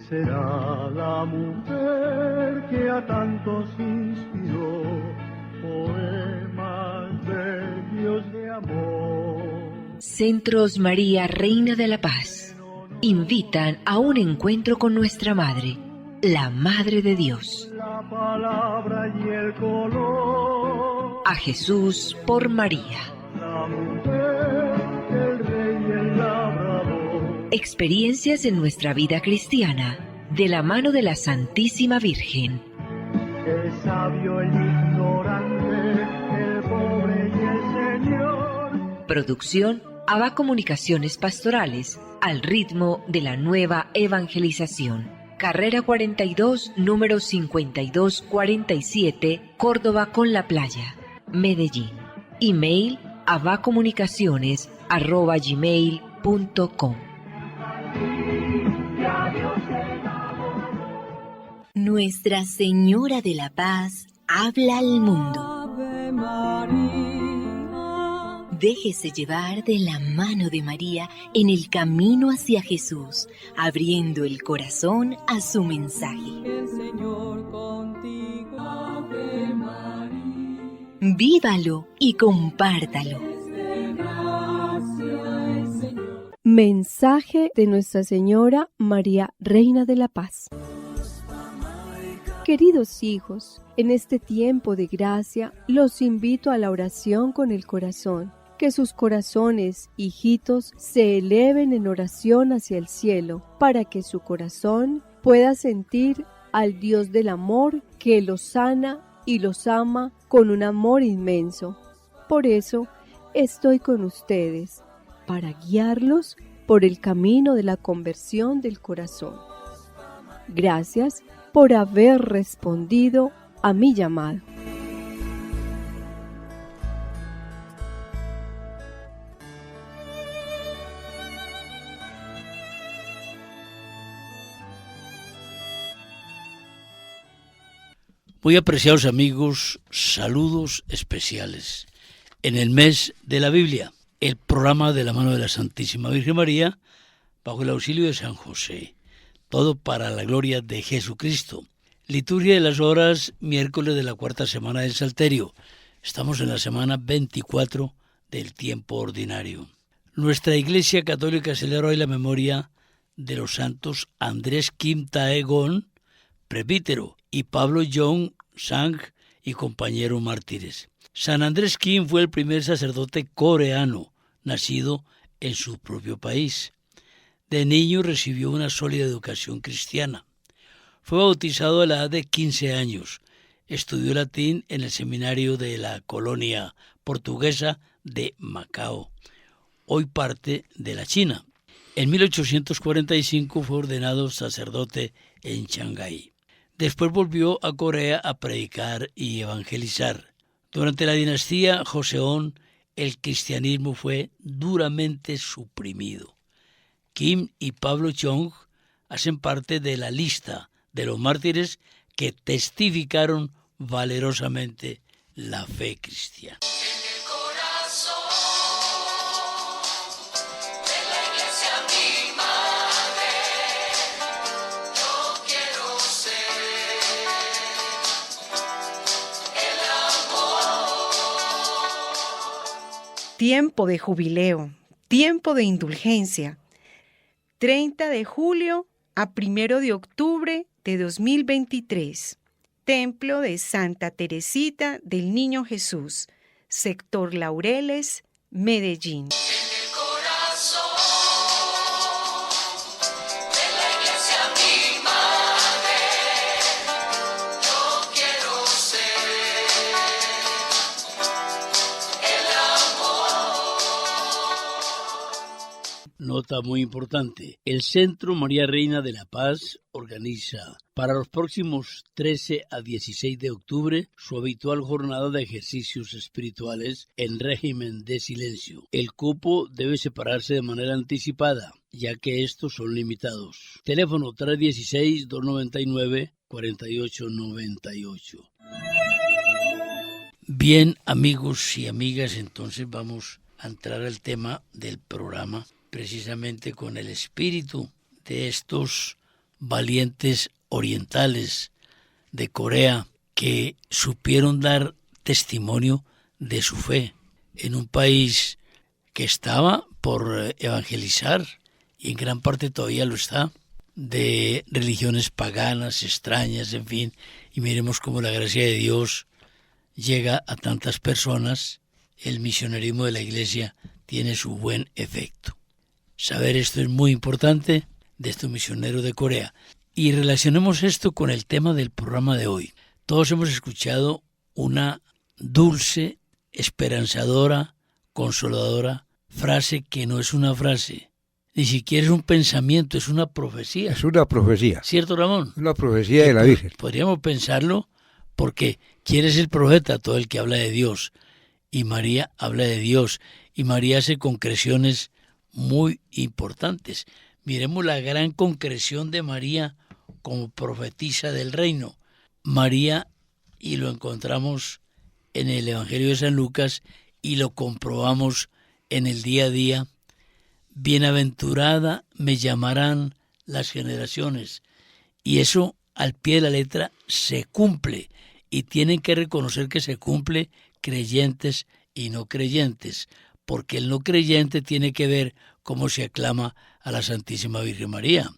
será la mujer que a tantos inspiró poemas bellos de amor? Centros María, Reina de la Paz, invitan a un encuentro con nuestra Madre, la Madre de Dios. La palabra y el color. A Jesús por María. La mujer, el rey y el labrador. Experiencias en nuestra vida cristiana, de la mano de la Santísima Virgen. El sabio, el ignorante, el pobre y el Señor. Producción ABA Comunicaciones Pastorales, al ritmo de la nueva evangelización. Carrera 42, número 5247, Córdoba con la Playa, Medellín. Email abacomunicaciones@gmail.com. Nuestra Señora de la Paz habla al mundo. Ave María. Déjese llevar de la mano de María en el camino hacia Jesús, abriendo el corazón a su mensaje. El Señor contigo. Ave María. Vívalo y compártalo. Mensaje de Nuestra Señora María, Reina de la Paz. Queridos hijos, en este tiempo de gracia los invito a la oración con el corazón. Que sus corazones, hijitos, se eleven en oración hacia el cielo, para que su corazón pueda sentir al Dios del amor que los sana y los ama con un amor inmenso. Por eso estoy con ustedes, para guiarlos por el camino de la conversión del corazón. Gracias por haber respondido a mi llamado. Muy apreciados amigos, saludos especiales. En el mes de la Biblia, el programa de la mano de la Santísima Virgen María, bajo el auxilio de San José. Todo para la gloria de Jesucristo. Liturgia de las horas, miércoles de la cuarta semana del Salterio. Estamos en la semana 24 del tiempo ordinario. Nuestra Iglesia Católica celebra hoy la memoria de los santos Andrés Kim Tae-gon, presbítero, y Pablo Jong Sang y compañeros mártires. San Andrés Kim fue el primer sacerdote coreano nacido en su propio país. De niño recibió una sólida educación cristiana. Fue bautizado a la edad de 15 años. Estudió latín en el seminario de la colonia portuguesa de Macao, hoy parte de la China. En 1845 fue ordenado sacerdote en Shanghái. Después volvió a Corea a predicar y evangelizar. Durante la dinastía Joseon, el cristianismo fue duramente suprimido. Kim y Pablo Jong hacen parte de la lista de los mártires que testificaron valerosamente la fe cristiana. Tiempo de jubileo, tiempo de indulgencia. 30 de julio a 1 de octubre de 2023. Templo de Santa Teresita del Niño Jesús, sector Laureles, Medellín. Nota muy importante. El Centro María Reina de la Paz organiza para los próximos 13 a 16 de octubre su habitual jornada de ejercicios espirituales en régimen de silencio. El cupo debe separarse de manera anticipada, ya que estos son limitados. Teléfono 316-299-4898. Bien, amigos y amigas, entonces vamos a entrar al tema del programa, precisamente con el espíritu de estos valientes orientales de Corea que supieron dar testimonio de su fe en un país que estaba por evangelizar, y en gran parte todavía lo está, de religiones paganas, extrañas, en fin, y miremos cómo la gracia de Dios llega a tantas personas. El misionerismo de la Iglesia tiene su buen efecto. Saber esto es muy importante de estos misioneros de Corea. Y relacionemos esto con el tema del programa de hoy. Todos hemos escuchado una dulce, esperanzadora, consoladora frase que no es una frase, ni siquiera es un pensamiento, es una profecía. Es una profecía. ¿Cierto, Ramón? Una profecía de la Virgen. Podríamos pensarlo porque ¿quién es el profeta? Todo el que habla de Dios. Y María habla de Dios. Y María hace concreciones muy importantes. Miremos la gran concreción de María como profetisa del reino. María, y lo encontramos en el Evangelio de San Lucas y lo comprobamos en el día a día. Bienaventurada me llamarán las generaciones. Y eso al pie de la letra se cumple. Y tienen que reconocer que se cumple creyentes y no creyentes. Porque el no creyente tiene que ver cómo se aclama a la Santísima Virgen María.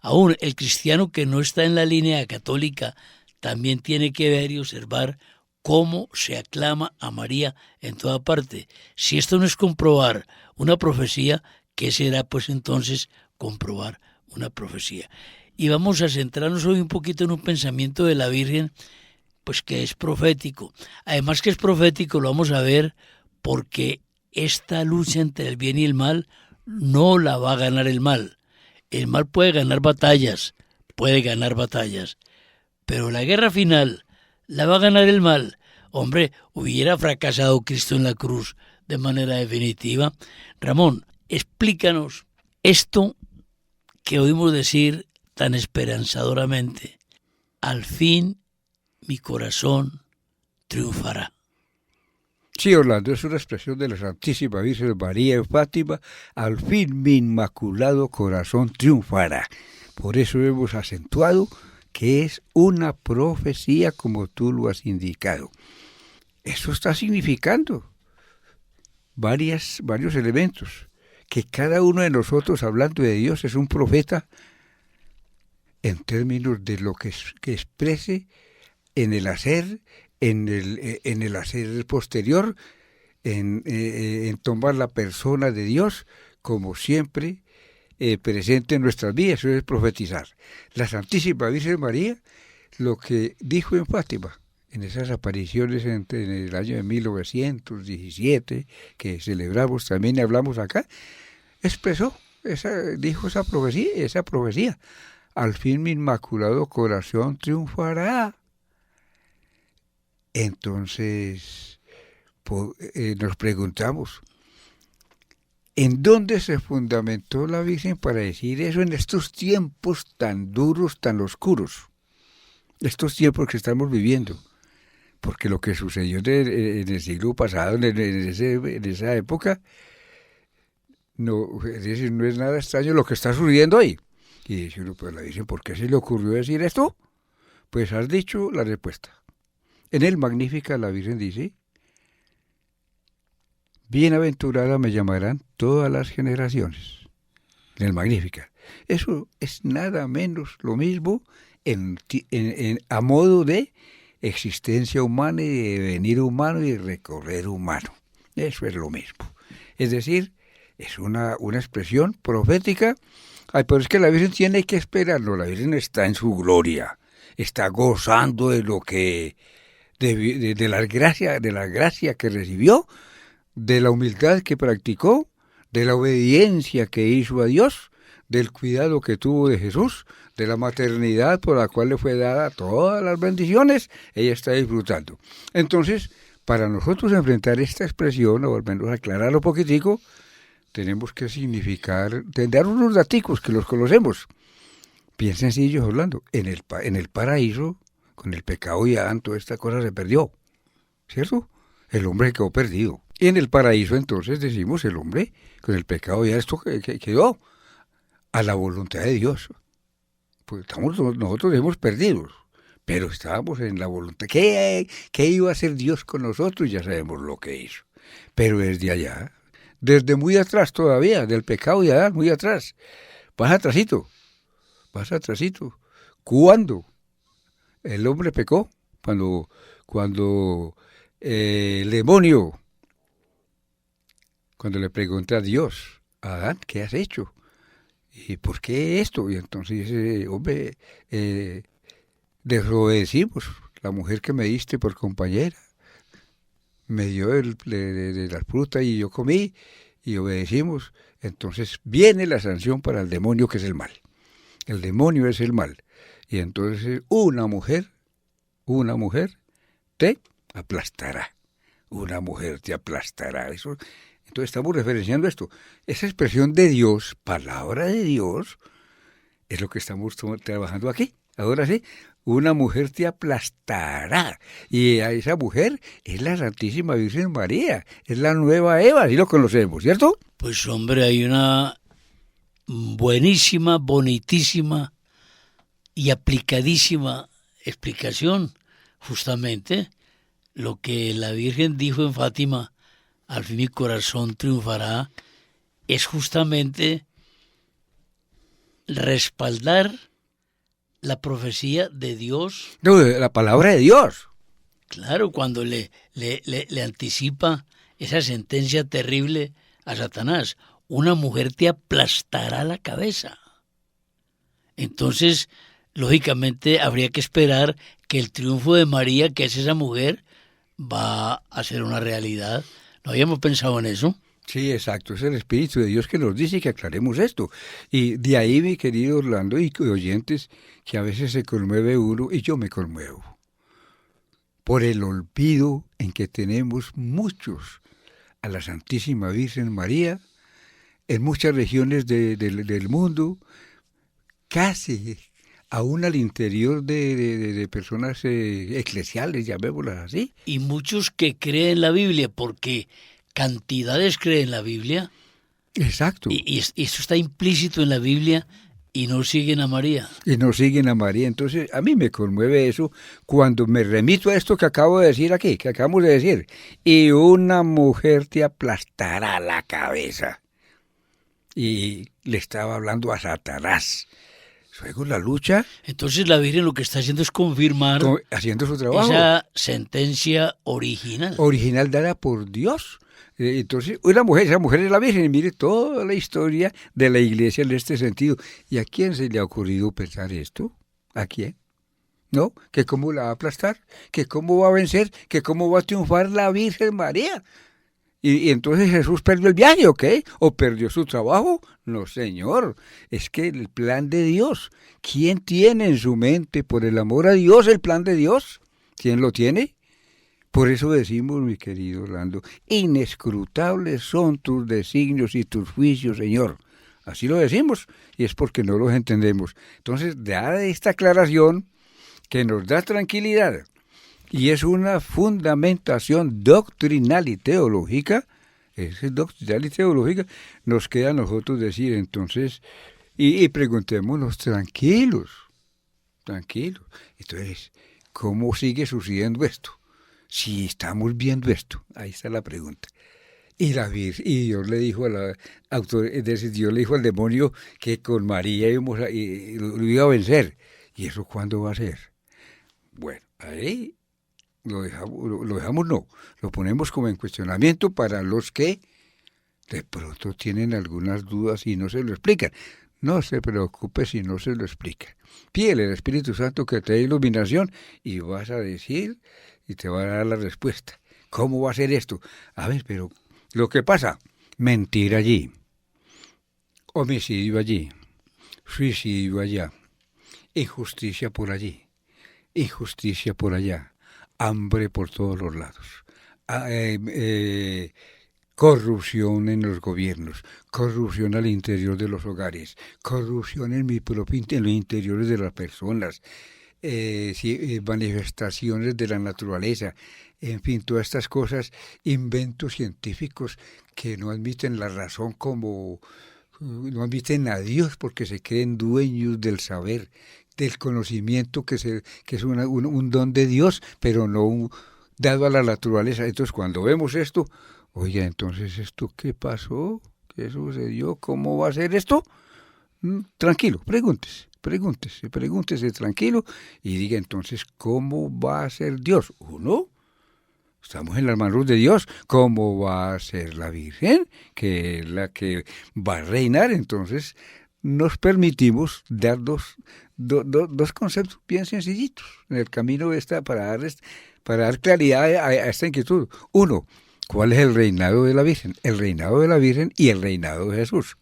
Aún el cristiano que no está en la línea católica también tiene que ver y observar cómo se aclama a María en toda parte. Si esto no es comprobar una profecía, ¿qué será pues entonces comprobar una profecía? Y vamos a centrarnos hoy un poquito en un pensamiento de la Virgen, pues que es profético. Además que es profético, lo vamos a ver porque esta lucha entre el bien y el mal no la va a ganar el mal. El mal puede ganar batallas, pero la guerra final la va a ganar el mal. Hombre, hubiera fracasado Cristo en la cruz de manera definitiva. Ramón, explícanos esto que oímos decir tan esperanzadoramente. Al fin mi corazón triunfará. Sí, Orlando, es una expresión de la Santísima Virgen María en Fátima. Al fin mi inmaculado corazón triunfará. Por eso hemos acentuado que es una profecía como tú lo has indicado. Eso está significando varios elementos. Que cada uno de nosotros, hablando de Dios, es un profeta en términos de lo que exprese en el hacer, en el hacer posterior, en tomar la persona de Dios como siempre presente en nuestras vidas. Eso es profetizar. La Santísima Virgen María, lo que dijo en Fátima, en esas apariciones en el año de 1917, que celebramos también y hablamos acá, dijo esa profecía. Al fin mi inmaculado corazón triunfará. Entonces, nos preguntamos, ¿en dónde se fundamentó la Virgen para decir eso en estos tiempos tan duros, tan oscuros? Estos tiempos que estamos viviendo. Porque lo que sucedió en el siglo pasado, en esa época, no es nada extraño lo que está sucediendo hoy. Y dice uno, pues la Virgen, ¿por qué se le ocurrió decir esto? Pues has dicho la respuesta. En el Magnífica la Virgen dice, bienaventurada me llamarán todas las generaciones. En el Magnífica. Eso es nada menos lo mismo a modo de existencia humana y de venir humano y de recorrer humano. Eso es lo mismo. Es decir, es una expresión profética. Ay, pero es que la Virgen tiene que esperarlo. La Virgen está en su gloria. Está gozando de lo que de la gracia que recibió, de la humildad que practicó, de la obediencia que hizo a Dios, del cuidado que tuvo de Jesús, de la maternidad por la cual le fue dada todas las bendiciones, ella está disfrutando. Entonces, para nosotros enfrentar esta expresión, o al menos aclararlo un poquitico, tenemos que dar unos daticos que los conocemos. Bien sencillos hablando, en el paraíso, con el pecado y Adán, toda esta cosa se perdió, ¿cierto? El hombre quedó perdido. Y en el paraíso entonces decimos, el hombre con el pecado ya esto que quedó a la voluntad de Dios. pues nosotros hemos perdido, pero estábamos en la voluntad. ¿Qué iba a hacer Dios con nosotros? Ya sabemos lo que hizo. Pero desde allá, desde muy atrás todavía, del pecado de Adán, muy atrás, vas atrasito. ¿Cuándo el hombre pecó? Cuando el demonio, cuando le pregunta a Dios, Adán, ¿qué has hecho? ¿Y por qué esto? Y entonces, hombre, desobedecimos. La mujer que me diste por compañera me dio de la fruta y yo comí y obedecimos. Entonces viene la sanción para el demonio, que es el mal. El demonio es el mal. Y entonces una mujer te aplastará. Una mujer te aplastará. Eso. Entonces estamos referenciando esto. Esa expresión de Dios, palabra de Dios, es lo que estamos trabajando aquí. Ahora sí, una mujer te aplastará. Y a esa mujer es la Santísima Virgen María. Es la nueva Eva, así lo conocemos, ¿cierto? Pues hombre, hay una buenísima, bonitísima y aplicadísima explicación. Justamente lo que la Virgen dijo en Fátima, al fin mi corazón triunfará, es justamente respaldar la profecía de Dios. No, la palabra de Dios. Claro, cuando le anticipa esa sentencia terrible a Satanás, una mujer te aplastará la cabeza. Entonces, lógicamente, habría que esperar que el triunfo de María, que es esa mujer, va a ser una realidad. ¿No habíamos pensado en eso? Sí, exacto, es el Espíritu de Dios que nos dice que aclaremos esto. Y de ahí, mi querido Orlando y oyentes, que a veces se conmueve uno, y yo me conmuevo, por el olvido en que tenemos muchos a la Santísima Virgen María, en muchas regiones del mundo, casi aún al interior de personas eclesiales, llamémoslas así. Y muchos que creen la Biblia, porque cantidades creen la Biblia. Exacto. Y eso está implícito en la Biblia y no siguen a María. Y no siguen a María. Entonces, a mí me conmueve eso cuando me remito a esto que acabo de decir aquí, que acabamos de decir. Y una mujer te aplastará la cabeza. Y le estaba hablando a Satanás. Luego la lucha. Entonces la Virgen lo que está haciendo es confirmar haciendo su trabajo. Esa sentencia original. Original dada por Dios. Entonces, esa mujer es la Virgen. Y mire toda la historia de la Iglesia en este sentido. ¿Y a quién se le ha ocurrido pensar esto? ¿A quién? ¿No? ¿Que cómo la va a aplastar? ¿Que cómo va a vencer? ¿Que cómo va a triunfar la Virgen María? ¿Y entonces Jesús perdió el viaje o qué? ¿O perdió su trabajo? No, Señor. Es que el plan de Dios. ¿Quién tiene en su mente, por el amor a Dios, el plan de Dios? ¿Quién lo tiene? Por eso decimos, mi querido Orlando, inescrutables son tus designios y tus juicios, Señor. Así lo decimos, y es porque no los entendemos. Entonces, dada esta aclaración que nos da tranquilidad, y es una fundamentación doctrinal y teológica, nos queda a nosotros decir entonces, y preguntémonos tranquilos. Entonces, ¿cómo sigue sucediendo esto? Si estamos viendo esto, ahí está la pregunta. Y Dios le dijo Dios le dijo al demonio que con María lo iba a vencer. ¿Y eso cuándo va a ser? Bueno, ahí lo dejamos no, lo ponemos como en cuestionamiento para los que de pronto tienen algunas dudas y no se lo explican. No se preocupe si no se lo explica. Pídele al Espíritu Santo que te dé iluminación y vas a decir y te va a dar la respuesta. ¿Cómo va a ser esto? A ver, pero lo que pasa, mentira allí, homicidio allí, suicidio allá, injusticia por allí, injusticia por allá, hambre por todos los lados, corrupción en los gobiernos, corrupción al interior de los hogares, corrupción en los interiores de las personas, manifestaciones de la naturaleza, en fin, todas estas cosas, inventos científicos que no admiten la razón como no admiten a Dios porque se creen dueños del saber, del conocimiento que es un don de Dios, pero no dado a la naturaleza. Entonces, cuando vemos esto, oiga, entonces, ¿esto qué pasó? ¿Qué sucedió? ¿Cómo va a ser esto? Tranquilo, pregúntese tranquilo y diga entonces, ¿cómo va a ser Dios? Uno, estamos en las manos de Dios. ¿Cómo va a ser la Virgen, que es la que va a reinar? Entonces, nos permitimos dar dos conceptos bien sencillitos en el camino para dar claridad a esta inquietud. Uno, ¿cuál es el reinado de la Virgen? El reinado de la Virgen y el reinado de Jesús.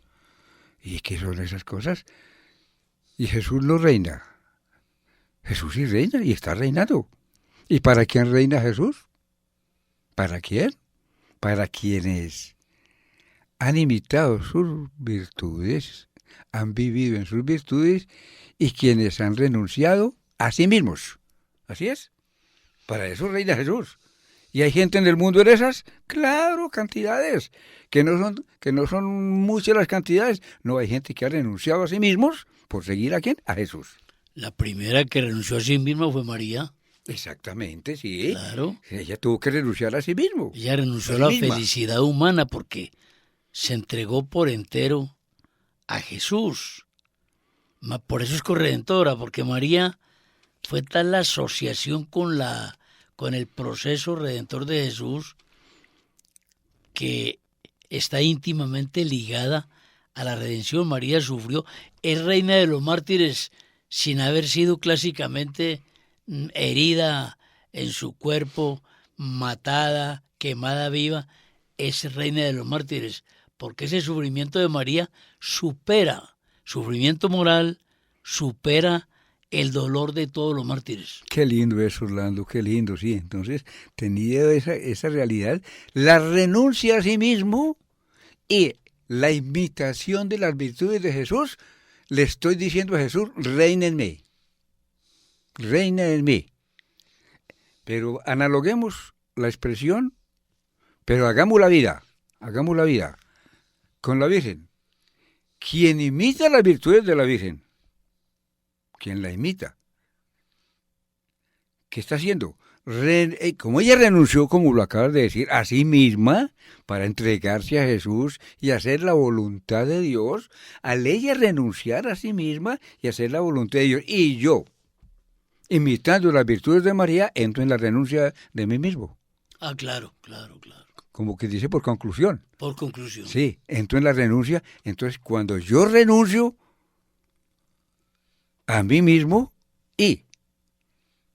¿Y qué son esas cosas? Y Jesús no reina. Jesús sí reina y está reinando. ¿Y para quién reina Jesús? ¿Para quién? Para quienes han imitado sus virtudes, han vivido en sus virtudes y quienes han renunciado a sí mismos. ¿Así es? Para eso reina Jesús. ¿Y hay gente en el mundo en esas? Claro, cantidades. Que no son muchas las cantidades. No, hay gente que ha renunciado a sí mismos por seguir ¿a quién? A Jesús. La primera que renunció a sí misma fue María. Exactamente, sí. Claro. Ella tuvo que renunciar a sí mismo. Ella renunció a la felicidad humana porque se entregó por entero a Jesús. Por eso es corredentora, porque María fue tal la asociación con el proceso redentor de Jesús que está íntimamente ligada a la redención. María sufrió, es reina de los mártires sin haber sido clásicamente herida en su cuerpo, matada, quemada viva, es reina de los mártires, porque ese sufrimiento de María supera, sufrimiento moral, supera el dolor de todos los mártires. Qué lindo eso, Orlando, qué lindo, sí. Entonces, tenía esa realidad, la renuncia a sí mismo y la imitación de las virtudes de Jesús. Le estoy diciendo a Jesús, reina en mí. Reina en mí. Pero analoguemos la expresión, pero hagamos la vida con la Virgen. Quien imita las virtudes de la Virgen, quien la imita, ¿qué está haciendo? Como ella renunció, como lo acabas de decir, a sí misma para entregarse a Jesús y hacer la voluntad de Dios, al ella renunciar a sí misma y hacer la voluntad de Dios, y yo, imitando las virtudes de María, entro en la renuncia de mí mismo. Ah, claro. Como que dice por conclusión. Por conclusión. Sí, entro en la renuncia. Entonces, cuando yo renuncio a mí mismo y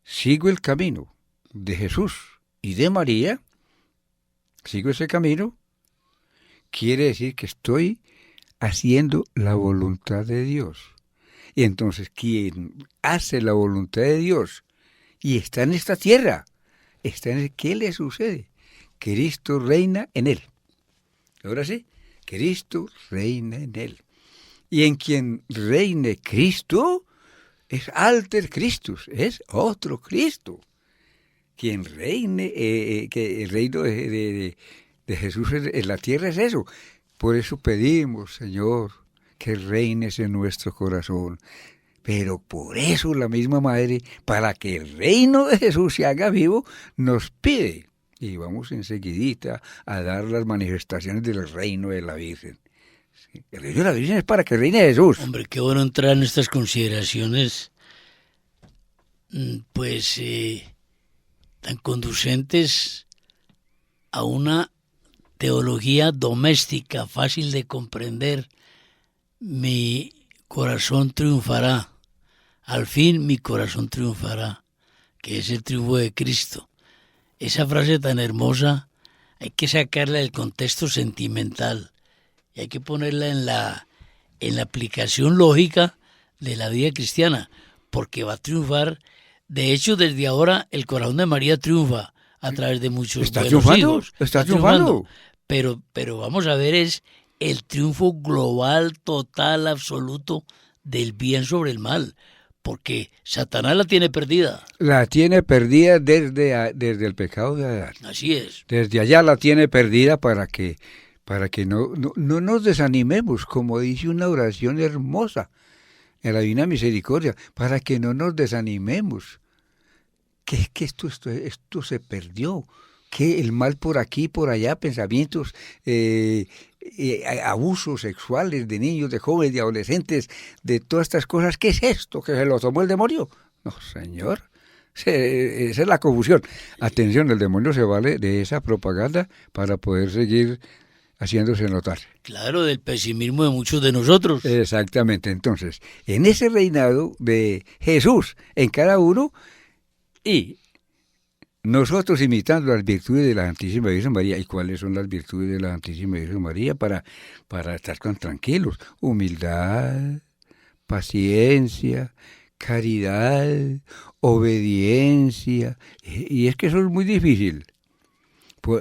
sigo el camino de Jesús y de María, sigo ese camino, quiere decir que estoy haciendo la voluntad de Dios. Y entonces, quien hace la voluntad de Dios y está en esta tierra, ¿qué le sucede? Cristo reina en él. Ahora sí, Cristo reina en él. Y en quien reine Cristo es alter Christus, es otro Cristo. Quien reine, que el reino de Jesús en la tierra es eso. Por eso pedimos, Señor, que reines en nuestro corazón. Pero por eso la misma Madre, para que el reino de Jesús se haga vivo, nos pide. Y vamos enseguidita a dar las manifestaciones del reino de la Virgen. Sí, el reino de la Virgen es para que reine Jesús. Hombre, qué bueno entrar en estas consideraciones, pues, tan conducentes a una teología doméstica, fácil de comprender. Mi corazón triunfará. Al fin mi corazón triunfará, que es el triunfo de Cristo. Esa frase tan hermosa hay que sacarla del contexto sentimental y hay que ponerla en la aplicación lógica de la vida cristiana, porque va a triunfar. De hecho, desde ahora el corazón de María triunfa a través de muchos buenos hijos. Está triunfando. Pero vamos a ver, es el triunfo global, total, absoluto del bien sobre el mal. Porque Satanás la tiene perdida. La tiene perdida desde el pecado de Adán. Así es. Desde allá la tiene perdida para que para que no nos desanimemos, como dice una oración hermosa en la Divina Misericordia, para que no nos desanimemos, que esto se perdió, que el mal por aquí, por allá, pensamientos, abusos sexuales de niños, de jóvenes, de adolescentes, de todas estas cosas, ¿qué es esto? ¿Que se lo tomó el demonio? No, Señor, esa es la confusión. Atención, el demonio se vale de esa propaganda para poder seguir haciéndose notar. Claro, del pesimismo de muchos de nosotros. Exactamente, entonces, en ese reinado de Jesús en cada uno, y nosotros imitando las virtudes de la Santísima Virgen María. ¿Y cuáles son las virtudes de la Santísima Virgen María para estar tan tranquilos? Humildad, paciencia, caridad, obediencia. Y es que eso es muy difícil.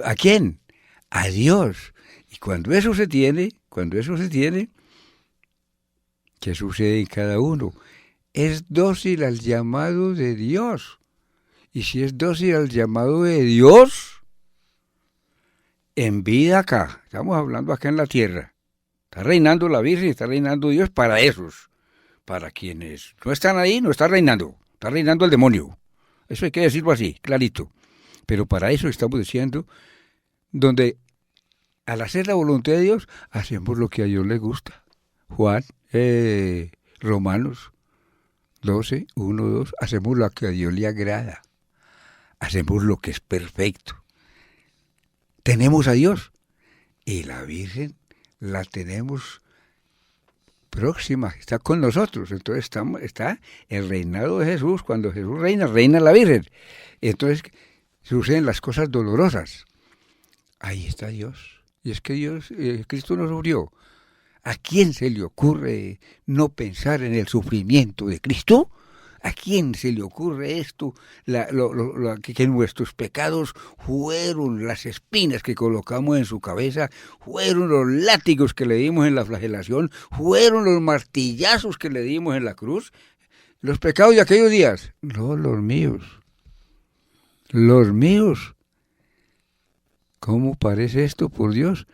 ¿A quién? A Dios. Y cuando eso se tiene, ¿qué sucede en cada uno? Es dócil al llamado de Dios. Y si es dócil al llamado de Dios, en vida acá, estamos hablando acá en la tierra, está reinando la Virgen, está reinando Dios para esos. Para quienes no están ahí, no está reinando el demonio. Eso hay que decirlo así, clarito. Pero para eso estamos diciendo, donde al hacer la voluntad de Dios, hacemos lo que a Dios le gusta. Romanos 12, 1, 2, hacemos lo que a Dios le agrada. Hacemos lo que es perfecto. Tenemos a Dios y la Virgen la tenemos próxima, está con nosotros. Entonces está el reinado de Jesús. Cuando Jesús reina, reina la Virgen. Entonces suceden las cosas dolorosas. Ahí está Dios. Y es que Cristo nos sufrió. ¿A quién se le ocurre no pensar en el sufrimiento de Cristo? ¿A quién se le ocurre esto? Que nuestros pecados fueron las espinas que colocamos en su cabeza, fueron los látigos que le dimos en la flagelación, fueron los martillazos que le dimos en la cruz. Los pecados de aquellos días, no los míos. Los míos. ¿Cómo parece esto, por Dios?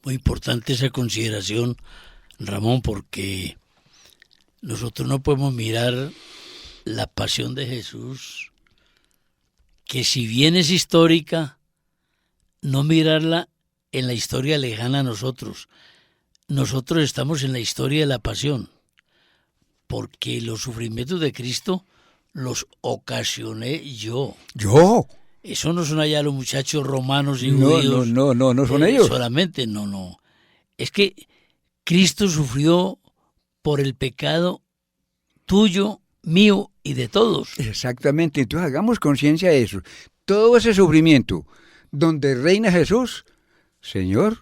Muy importante esa consideración, Ramón, porque nosotros no podemos mirar la pasión de Jesús, que si bien es histórica, no mirarla en la historia lejana a nosotros. Nosotros estamos en la historia de la pasión, porque los sufrimientos de Cristo los ocasioné yo. ¿Yo? Eso no son allá los muchachos romanos y judíos. No son ellos. Solamente, no. Es que Cristo sufrió por el pecado tuyo, mío y de todos. Exactamente, entonces hagamos conciencia de eso. Todo ese sufrimiento donde reina Jesús, Señor,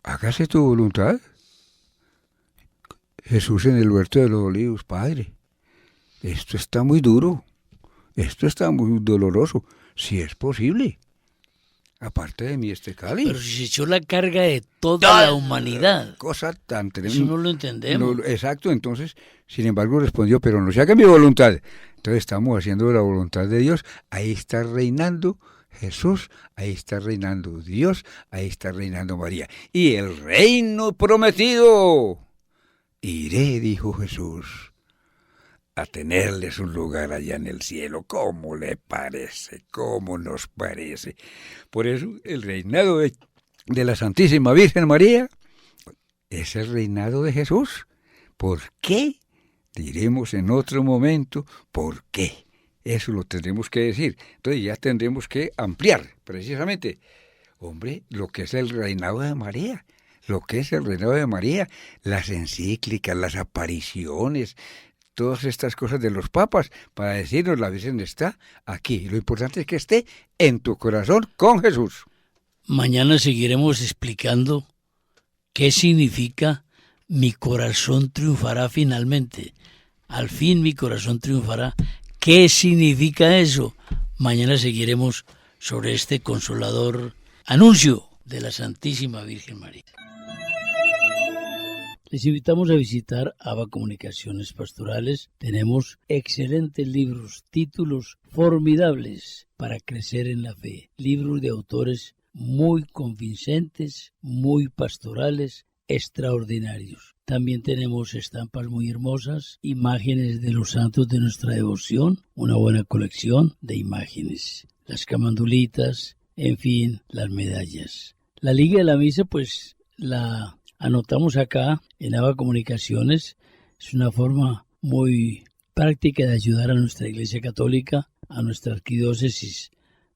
hágase tu voluntad. Jesús en el huerto de los olivos, Padre, esto está muy duro, esto está muy doloroso, si es posible. Aparte de mí este cáliz. Pero si se echó la carga de toda la humanidad. Cosa tan tremenda. Eso no lo entendemos. Exacto, entonces, sin embargo, respondió, pero no se haga mi voluntad. Entonces estamos haciendo la voluntad de Dios. Ahí está reinando Jesús, ahí está reinando Dios, ahí está reinando María. Y el reino prometido, iré, dijo Jesús, a tenerles un lugar allá en el cielo. ¿Cómo le parece? ¿Cómo nos parece? Por eso el reinado de la Santísima Virgen María es el reinado de Jesús. ¿Por qué? Diremos en otro momento por qué. Eso lo tendremos que decir. Entonces ya tendremos que ampliar precisamente, hombre, lo que es el reinado de María. Lo que es el reinado de María, las encíclicas, las apariciones, todas estas cosas de los papas, para decirnos la Virgen está aquí. Lo importante es que esté en tu corazón con Jesús. Mañana seguiremos explicando qué significa mi corazón triunfará finalmente. Al fin mi corazón triunfará. ¿Qué significa eso? Mañana seguiremos sobre este consolador anuncio de la Santísima Virgen María. Les invitamos a visitar ABA Comunicaciones Pastorales. Tenemos excelentes libros, títulos formidables para crecer en la fe. Libros de autores muy convincentes, muy pastorales, extraordinarios. También tenemos estampas muy hermosas, imágenes de los santos de nuestra devoción, una buena colección de imágenes, las camandulitas, en fin, las medallas. La Liga de la Misa, pues la anotamos acá en Ava Comunicaciones. Es una forma muy práctica de ayudar a nuestra Iglesia Católica, a nuestra arquidiócesis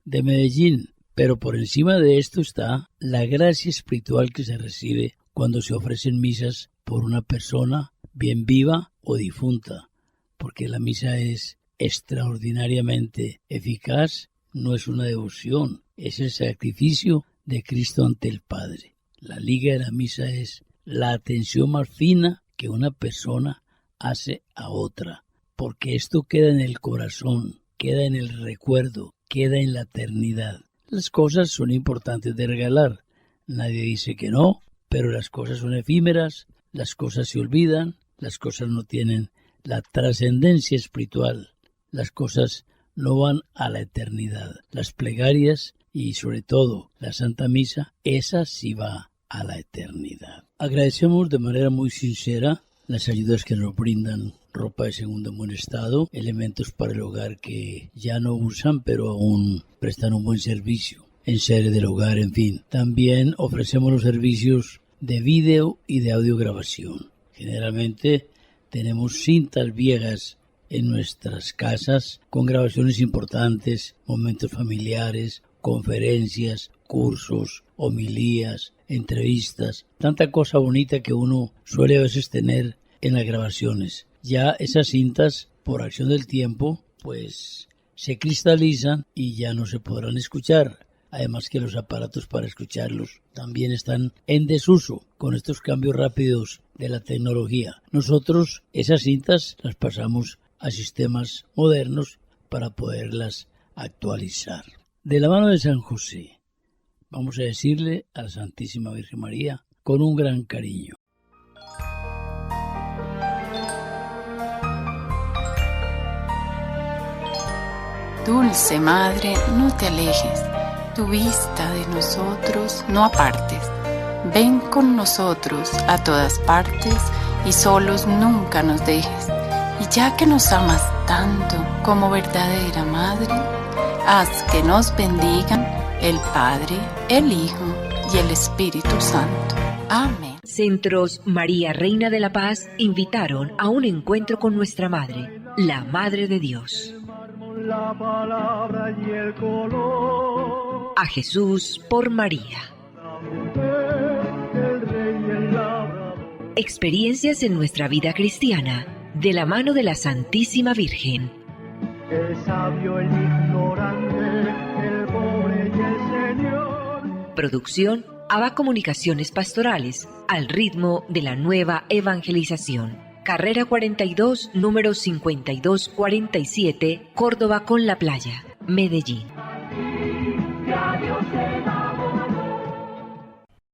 de Medellín. Pero por encima de esto está la gracia espiritual que se recibe cuando se ofrecen misas por una persona bien viva o difunta, porque la misa es extraordinariamente eficaz, no es una devoción, es el sacrificio de Cristo ante el Padre. La liga de la misa es la atención más fina que una persona hace a otra, porque esto queda en el corazón, queda en el recuerdo, queda en la eternidad. Las cosas son importantes de regalar, nadie dice que no, pero las cosas son efímeras, las cosas se olvidan, las cosas no tienen la trascendencia espiritual, las cosas no van a la eternidad. Las plegarias y sobre todo la Santa Misa, esa sí va a la eternidad. Agradecemos de manera muy sincera las ayudas que nos brindan: ropa de segundo en buen estado, elementos para el hogar que ya no usan pero aún prestan un buen servicio, enseres del hogar, en fin. También ofrecemos los servicios de vídeo y de audiograbación. Generalmente tenemos cintas viejas en nuestras casas con grabaciones importantes, momentos familiares, conferencias, cursos, homilías, entrevistas, tanta cosa bonita que uno suele a veces tener en las grabaciones. Ya esas cintas, por acción del tiempo, pues se cristalizan y ya no se podrán escuchar. Además que los aparatos para escucharlos también están en desuso con estos cambios rápidos de la tecnología. Nosotros esas cintas las pasamos a sistemas modernos para poderlas actualizar. De la mano de San José, vamos a decirle a la Santísima Virgen María con un gran cariño: Dulce Madre, no te alejes, tu vista de nosotros no apartes. Ven con nosotros a todas partes y solos nunca nos dejes. Y ya que nos amas tanto como verdadera Madre, haz que nos bendigan el Padre, el Hijo y el Espíritu Santo. Amén. Centros María Reina de la Paz invitaron a un encuentro con nuestra Madre, la Madre de Dios. La palabra y el color. A Jesús por María. La mujer, el rey y el labrador. Experiencias en nuestra vida cristiana, de la mano de la Santísima Virgen. El sabio, el ignorante, el pobre y el Señor. Producción Ava Comunicaciones Pastorales, al ritmo de la nueva evangelización. Carrera 42, número 5247, Córdoba con la Playa, Medellín. Ya Dios te da.